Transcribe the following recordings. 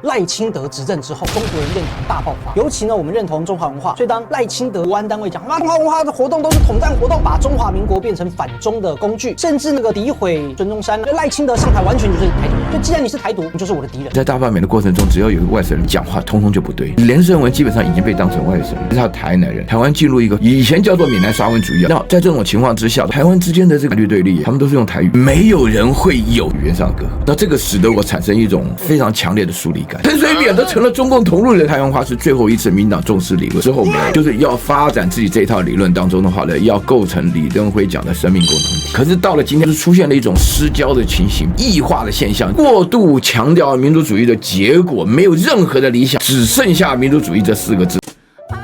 赖清德执政之后，中国人认同大爆发，尤其呢，我们认同中华文化，所以当赖清德国安单位讲，中华文化的活动都是统战活动，把中华民国变成反中的工具，甚至那个诋毁孙中山，赖清德上台完全就是台独。就既然你是台独，你就是我的敌人。在大罢免的过程中，只要有一个外省人讲话，通通就不对。连胜文基本上已经被当成外省人，是他台南人，台湾进入一个以前叫做闽南沙文主义。那在这种情况之下，台湾之间的这个法律对立，他们都是用台语，没有人会有语言上的隔阂。那这个使得我产生一种非常强烈的疏离感。陈水扁都成了中共同路人，台湾话是最后一次民党重视理论之后呢，就是要发展自己这一套理论当中的话呢，要构成李登辉讲的生命共同体。可是到了今天，就出现了一种失焦的情形，异化的现象，过度强调民族主义的结果，没有任何的理想，只剩下民族主义这4个字。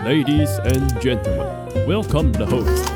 Ladies and gentlemen, welcome the host.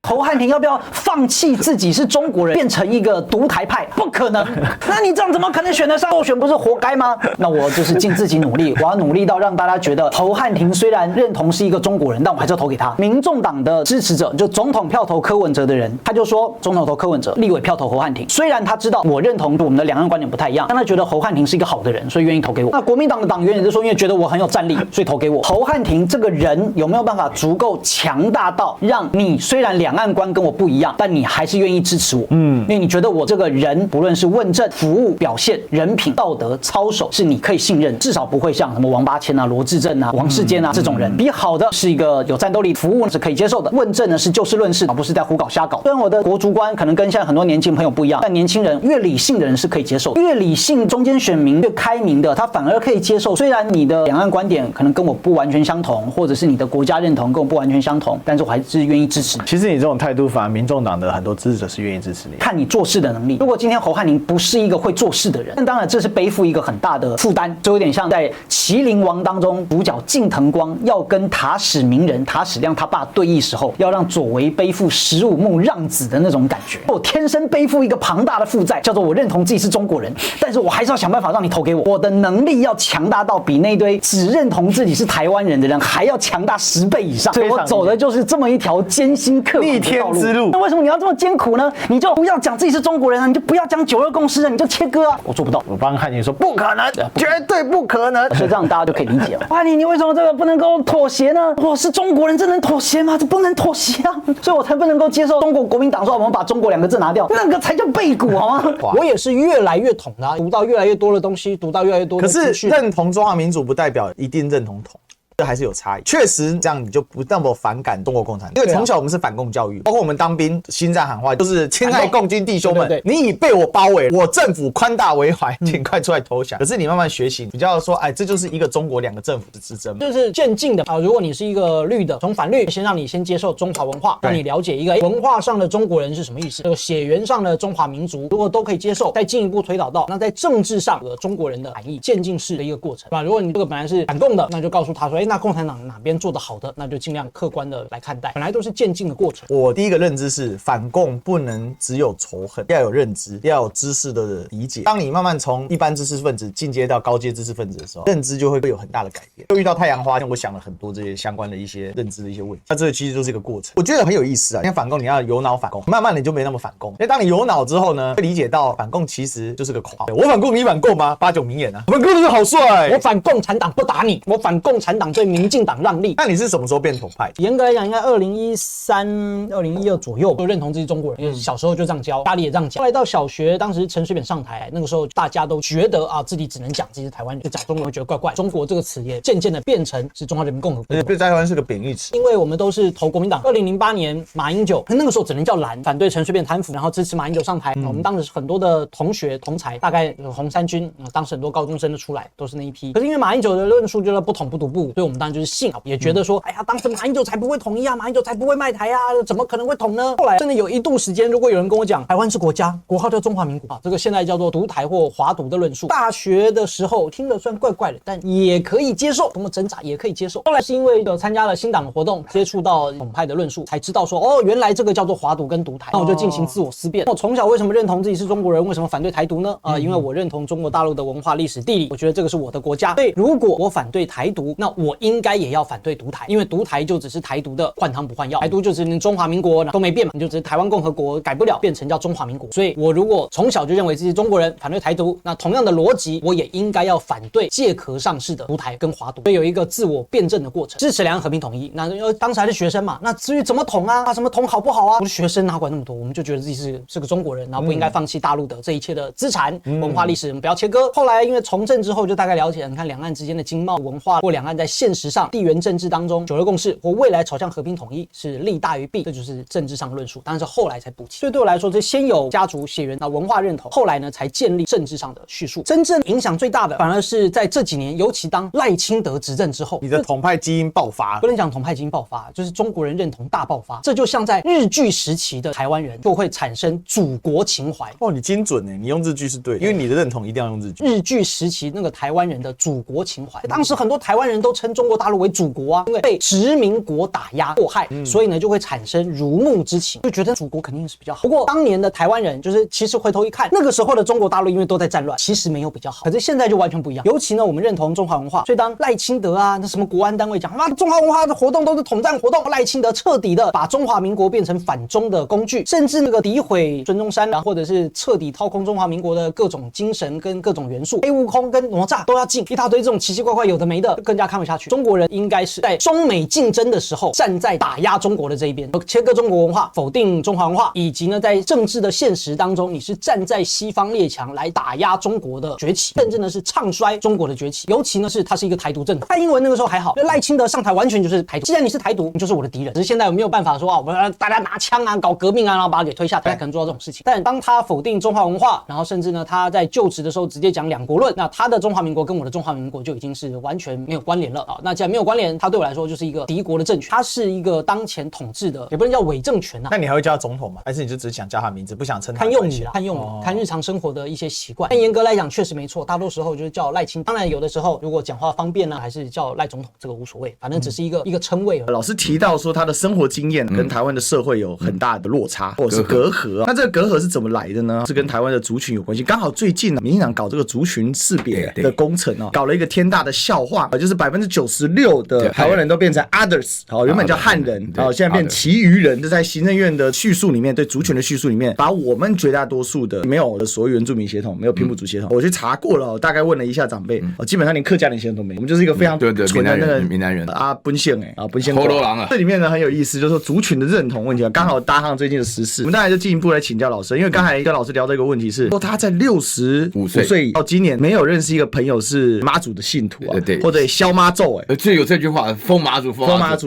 侯汉廷要不要放弃自己是中国人，变成一个独台派？不可能。那你这样怎么可能选得上？候选不是活该吗？那我就是尽自己努力，我要努力到让大家觉得侯汉廷虽然认同是一个中国人，但我还是要投给他。民众党的支持者，就总统票投柯文哲的人，他就说总统投柯文哲，立委票投侯汉廷。虽然他知道我认同我们的两岸观点不太一样，但他觉得侯汉廷是一个好的人，所以愿意投给我。那国民党的党员也是说，因为觉得我很有战力，所以投给我。侯汉廷这个人有没有办法足够强大到让你虽然两岸观跟我不一样，但你还是愿意支持我？因为你觉得我这个人不论是问政、服务、表现、人品、道德、操守，是你可以信任，至少不会像什么王八千啊、罗志正啊、王世坚啊这种人。比好的是一个有战斗力，服务是可以接受的，问政呢是就事论事，而不是在胡搞瞎搞。虽然我的国族观可能跟现在很多年轻朋友不一样，但年轻人越理性的人是可以接受，越理性中间选民越开明的，他反而可以接受。虽然你的两岸观点可能跟我不完全相同，或者是你的国家认同跟我不完全相同，但是我还是愿意支持你。其实你这种态度，反而民众党的很多支持者是愿意支持你，看你做事的能力。如果今天侯汉廷不是一个会做事的人，那当然这是背负一个很大的负担，就有点像在《麒麟王》当中主角近藤光要跟塔矢鸣人、塔矢亮他爸对弈时候，要让佐为背负15目让子的那种感觉。我天生背负一个庞大的负债，叫做我认同自己是中国人，但是我还是要想办法让你投给我。我的能力要强大到比那堆只认同自己是台湾人的人还要强大10倍以上。所以我走的就是这么一条艰辛刻苦的道路。那为什么你要这么艰苦呢？你就不要讲自己是中国人啊，你就不要讲9·2共识啊，你就切割啊。我做不到，我帮汉廷说不可能，绝对不可能，所以这样大家就可以理解了。哇，你为什么这个不能够妥协呢？我是中国人，这能妥协吗？这不能妥协啊！所以我才不能够接受中国国民党说我们把中国2个字拿掉，那个才叫背骨好吗？我也是越来越统的啊，读到越来越多的东西，读到越来越多的资讯。可是认同中华民族不代表一定认同统。这还是有差异，确实这样你就不那么反感中国共产党，因为从小我们是反共教育，包括我们当兵心战喊话就是亲爱共军弟兄们，你已被我包围，我政府宽大为怀，请快出来投降。可是你慢慢学习，比较说，哎，这就是一个中国2个政府的之争，就是渐进的啊。如果你是一个绿的，从反绿先让你先接受中华文化，让你了解一个文化上的中国人是什么意思，这个血缘上的中华民族，如果都可以接受，再进一步推导到那在政治上的中国人的含义，渐进式的一个过程，对吧？如果你这个本来是反共的，那就告诉他说，哎，那共产党哪边做得好的，那就尽量客观的来看待，本来都是渐进的过程。我第一个认知是反共不能只有仇恨，要有认知，要有知识的理解。当你慢慢从一般知识分子进阶到高阶知识分子的时候，认知就会有很大的改变。就遇到太阳花，我想了很多这些相关的一些认知的一些问题，那这个其实就是一个过程，我觉得很有意思啊。因为反共你要有脑反共，慢慢的你就没那么反共。因为当你有脑之后呢，会理解到反共其实就是个口号。我反共你反共吗？8·9名言啊，反共就是好帅。我反共产党不打你，我反共产党对民进党让利。那你是什么时候变统派？严格来讲，应该2013、2012左右就认同自己中国人，因为小时候就这样教，家里也这样讲。后来到小学，当时陈水扁上台，那个时候大家都觉得啊，自己只能讲自己是台湾人，就讲中国人会觉得怪怪。中国这个词也渐渐的变成是中华人民共和国，对台湾是个贬义词。因为我们都是投国民党。2008年马英九，那个时候只能叫蓝，反对陈水扁贪腐，然后支持马英九上台。我们当时很多的同学同才，大概有红三军，当时很多高中生都出来，都是那一批。可是因为马英九的论述就是不统不独不，所以我们当然就是信，也觉得说，哎呀，当时马英九才不会统一啊，马英九才不会卖台啊，怎么可能会统呢？后来真的有一度时间，如果有人跟我讲台湾是国家，国号叫中华民国啊，这个现在叫做独台或华独的论述，大学的时候听了虽然怪怪的，但也可以接受，多么挣扎也可以接受。后来是因为有参加了新党的活动，接触到统派的论述，才知道说哦，原来这个叫做华独跟独台。那我就进行自我思辨。我从小为什么认同自己是中国人？为什么反对台独呢？因为我认同中国大陆的文化、历史、地理，我觉得这个是我的国家。所以如果我反对台独，那我我应该也要反对独台，因为独台就只是台独的换汤不换药，台独就是中华民国都没变嘛，你就只是台湾共和国改不了，变成叫中华民国。所以我如果从小就认为自己是中国人，反对台独，那同样的逻辑，我也应该要反对借壳上市的独台跟华独，所以有一个自我辩证的过程，支持两岸和平统一。那因为当时还是学生嘛，那至于怎么统啊，什么统好不好啊，我是学生哪管那么多，我们就觉得自己是个中国人，然后不应该放弃大陆的这一切的资产、文化历史，我们不要切割。后来因为从政之后，就大概了解了，你看两岸之间的经贸文化，或两岸在现实上地缘政治当中九二共识或未来朝向和平统一是利大于弊，这就是政治上的论述。当然是后来才补齐。所以对我来说，这先有家族血缘啊文化认同，后来呢才建立政治上的叙述。真正影响最大的，反而是在这几年，尤其当赖清德执政之后，你的统派基因爆发，不能讲统派基因爆发，就是中国人认同大爆发。这就像在日据时期的台湾人就会产生祖国情怀。哦，你精准你用日剧是对的，因为你的认同一定要用日剧。日据时期那个台湾人的祖国情怀，当时很多台湾人都称中国大陆为祖国啊，因为被殖民国打压迫害，所以呢就会产生如沐之情，就觉得祖国肯定是比较好。不过当年的台湾人就是其实回头一看，那个时候的中国大陆因为都在战乱，其实没有比较好。可是现在就完全不一样，尤其呢我们认同中华文化，所以当赖清德啊那什么国安单位讲中华文化的活动都是统战活动，赖清德彻底的把中华民国变成反中的工具，甚至那个诋毁孙中山啊，或者是彻底掏空中华民国的各种精神跟各种元素，黑悟空跟哪吒都要禁，一大堆这种奇奇怪怪有的没的，更加看不下去。中国人应该是在中美竞争的时候站在打压中国的这一边，切割中国文化，否定中华文化，以及呢在政治的现实当中，你是站在西方列强来打压中国的崛起，甚至呢是唱衰中国的崛起。尤其呢是它是一个台独政党。蔡英文那个时候还好，赖清德上台完全就是台独，既然你是台独，你就是我的敌人。只是现在有没有办法说啊，我们大家拿枪啊搞革命啊，然后把他给推下台，可能做到这种事情。但当他否定中华文化，然后甚至呢他在就职的时候直接讲两国论，那他的中华民国跟我的中华民国就已经是完全没有关联了啊。那既然没有关联，他对我来说就是一个敌国的政权，他是一个当前统治的，也不能叫伪政权啊。那你还会叫他总统吗？还是你就只想叫他名字，不想称他？看用语啦，看用语，看日常生活的一些习惯。但严格来讲，确实没错，大多时候就是叫赖清。当然有的时候如果讲话方便呢，还是叫赖总统，这个无所谓，反正只是一个称谓而已。老师提到说他的生活经验跟台湾的社会有很大的落差，或者是隔阂。那这个隔阂是怎么来的呢？是跟台湾的族群有关系。刚好最近民进党搞这个族群识别的工程搞了一个天大的笑话，就是96%的台湾人都变成 others， 原本叫汉人，现在变其余人。就在行政院的叙述里面，对族群的叙述里面，把我们绝大多数的没有的所谓原住民血统，没有平埔族血统，我去查过了，大概问了一下长辈，基本上连客家人血统都没有，我们就是一个非常纯的那个闽南人啊，本县本县喉咙狼啊。这里面呢很有意思，就是说族群的认同问题刚好搭上最近的时事，我们当然就进一步来请教老师，因为刚才跟老师聊这个问题是说他在65岁到今年没有认识一个朋友是妈祖的信徒对，或者消妈咒这有这句话，封妈祖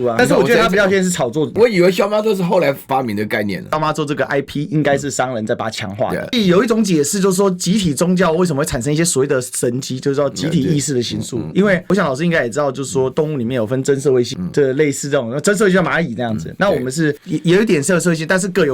啊。但是我觉得他比较像是炒作，我以为消妈咒是后来发明的概念。消妈咒这个 IP 应该是商人在把它强化的。有一种解释就是说，集体宗教为什么会产生一些所谓的神迹，就是说集体意识的形塑。因为我想老师应该也知道，就是说动物里面有分真社会性，这类似这种真社会性像蚂蚁那样子。那我们是也有一点社会性，但是保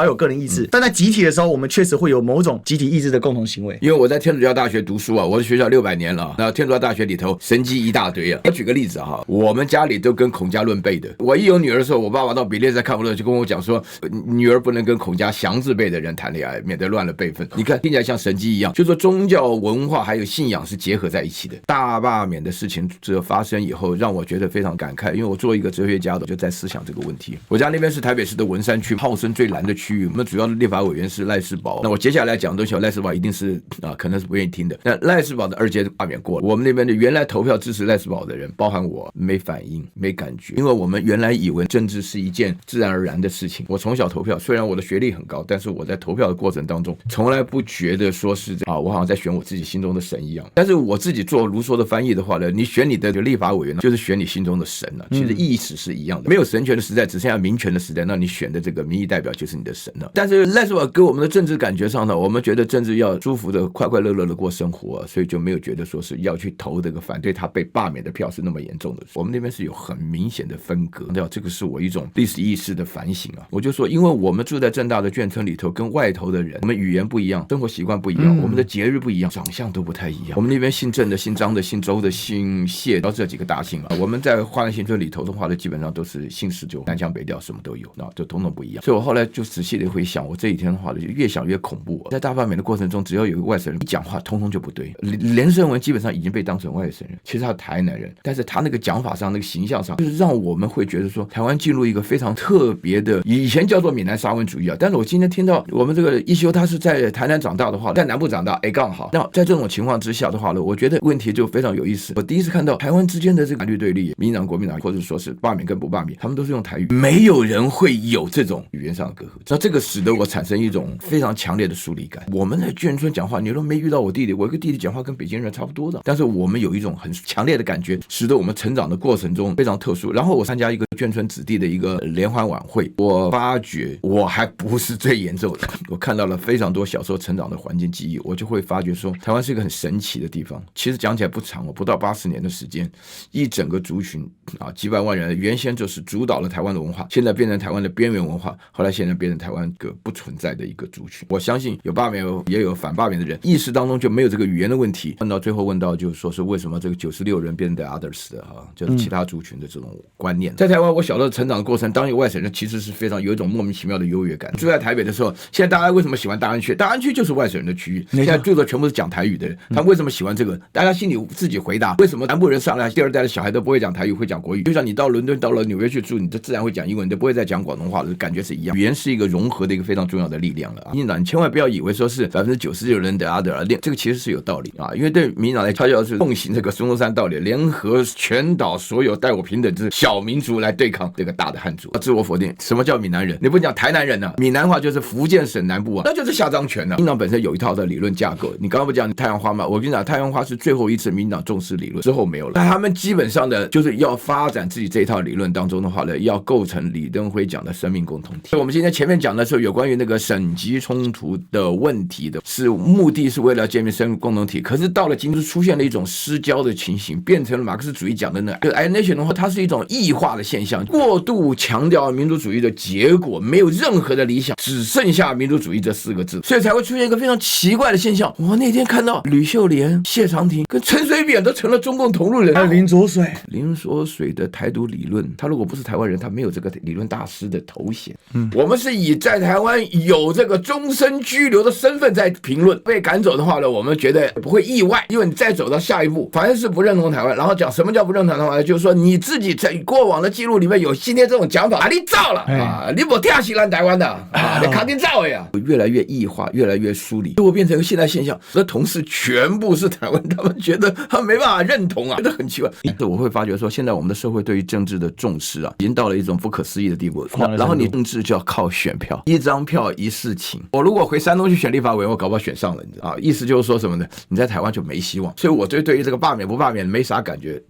有个人意志。但在集体的时候，我们确实会有某种集体意志的共同行为。因为我在天主教大学读书我的学校600年了，然后天主教大学里头神迹一大堆我举个例子我们家里都跟孔家论辈的。我一有女儿的时候，我爸爸到比列在看不乐就跟我讲说，女儿不能跟孔家祥字辈的人谈恋爱，免得乱了辈分。你看听起来像神迹一样，就说宗教文化还有信仰是结合在一起的。大罢免的事情这发生以后，让我觉得非常感慨，因为我作为一个哲学家的，就在思想这个问题。我家那边是台北市的文山区，号称最蓝的区域，我们主要的立法委员是赖士葆。那我接下来讲东西，赖士葆一定是可能是不愿意听的。那赖士葆的2阶罢免过了，我们那边的原来投票支持赖士葆的人，包含我，没反应没感觉，因为我们原来以为政治是一件自然而然的事情。我从小投票，虽然我的学历很高，但是我在投票的过程当中，从来不觉得说是我好像在选我自己心中的神一样。但是我自己做卢梭的翻译的话呢，你选你的立法委员就是选你心中的神其实意思是一样的。没有神权的时代，只剩下民权的时代，那你选的这个民意代表就是你的神了。但是赖士葆给我们的政治感觉上呢，我们觉得政治要舒服的、快快乐乐的过生活所以就没有觉得说是要去投这个反对他被罢免的票是那么严重的。我们那边是有很明显的分割，这个是我一种历史意识的反省我就说，因为我们住在政大的眷村里头，跟外头的人，我们语言不一样，生活习惯不一样，我们的节日不一样，长相都不太一样。我们那边姓郑的、姓张的、姓周的、姓谢，到这几个大姓我们在花莲新村里头的话呢，基本上都是姓氏就南腔北调，什么都有，就统统不一样。所以我后来就仔细的回想，我这几天的话呢，就越想越恐怖在大罢免的过程中，只要有一个外省人一讲话，通通就不对。连胜文基本上已经被当成外省人，其实他台南人，但是他那个讲法上那个形象上，就是让我们会觉得说台湾进入一个非常特别的，以前叫做闽南沙文主义啊，但是我今天听到我们这个一休他是在台南长大的话，在南部长大，刚好。那在这种情况之下的话呢，我觉得问题就非常有意思。我第一次看到台湾之间的这个蓝绿对立，民党国民党或者说是罢免跟不罢免，他们都是用台语，没有人会有这种语言上的隔阂。那这个使得我产生一种非常强烈的疏离感。我们在眷村讲话，你都没遇到我弟弟，我一个弟弟讲话跟北京人差不多的，但是我们有一种很强烈的感觉，使得我们成长的过程中非常特殊。然后我参加一个眷村子弟的一个联欢晚会，我发觉我还不是最严重的，我看到了非常多小时候成长的环境记忆，我就会发觉说台湾是一个很神奇的地方。其实讲起来不长，不到80年的时间，一整个族群几百万人，原先就是主导了台湾的文化，现在变成台湾的边缘文化，后来现在变成台湾一个不存在的一个族群。我相信有罢免也有反罢免的人，意识当中就没有这个语言的问题。问到最后问到就是说是为什么这个96人变成 the others 的就是其他族群的这种观念。在台湾我小时候成长的过程，当一个外省人其实是非常有一种莫名其妙的优越感。住在台北的时候，现在大家为什么喜欢大安区？大安区就是外省人的区域，现在住的全部是讲台语的人，他们为什么喜欢这个？大家心里自己回答。为什么南部人上来第二代的小孩都不会讲台语，会讲国语？就像你到伦敦、到了纽约去住，你就自然会讲英文，你就不会再讲广东话了，感觉是一样。语言是一个融合的一个非常重要的力量了。民进党你千万不要以为说是96%人的other，这个其实是有道理因为对民进党来悄悄是奉行这个孙中山道理，联合全岛所有带我平等之小民族来对抗这个大的汉族。自我否定，什么叫闽南人？你不讲台南人呢？闽南话就是福建省南部那就是下张权民进党本身有一套的理论架构。你刚刚不讲太阳花吗？我跟你讲，太阳花是最后一次民进党重视理论，之后没有了。但他们基本上的就是要发展自己这一套理论当中的话呢，要构成李登辉讲的生命共同体。我们今天前面讲的时候，有关于那个省级冲突的问题的，是目的是为了建立生命共同体。可是到了今日出现了一种失焦的情形，变成了马克思主义讲的那个 alienation 的话，它是一种异化的现象，过度强调民族主义的结果，没有任何的理想，只剩下民族主义这4个字，所以才会出现一个非常奇怪的现象。我那天看到吕秀莲、谢长廷跟陈水扁都成了中共同路人，还有林濁水，林浊水的台独理论，他如果不是台湾人，他没有这个理论大师的头衔。我们是以在台湾有这个终身居留的身份在评论，被赶走的话呢，我们觉得不会意外，因为你再走到下一步，凡是不认同台湾，然后讲什么叫不认同台湾，就是说你自己在过往的记录里面有今天这种讲法你造了你不跳起来台湾的你肯定造呀，越来越异化，越来越疏离，最后变成一个现代现象。我的同事全部是台湾，他们觉得他没办法认同觉得很奇怪。我会发觉说，现在我们的社会对于政治的重视已经到了一种不可思议的地步。然后你政治就要靠选票，一张票一事情。我如果回山东去选立法委员，我搞不好选上了，你知道意思就是说什么呢？你在台湾就没希望。所以我对于这个罢免不罢免没啥感觉。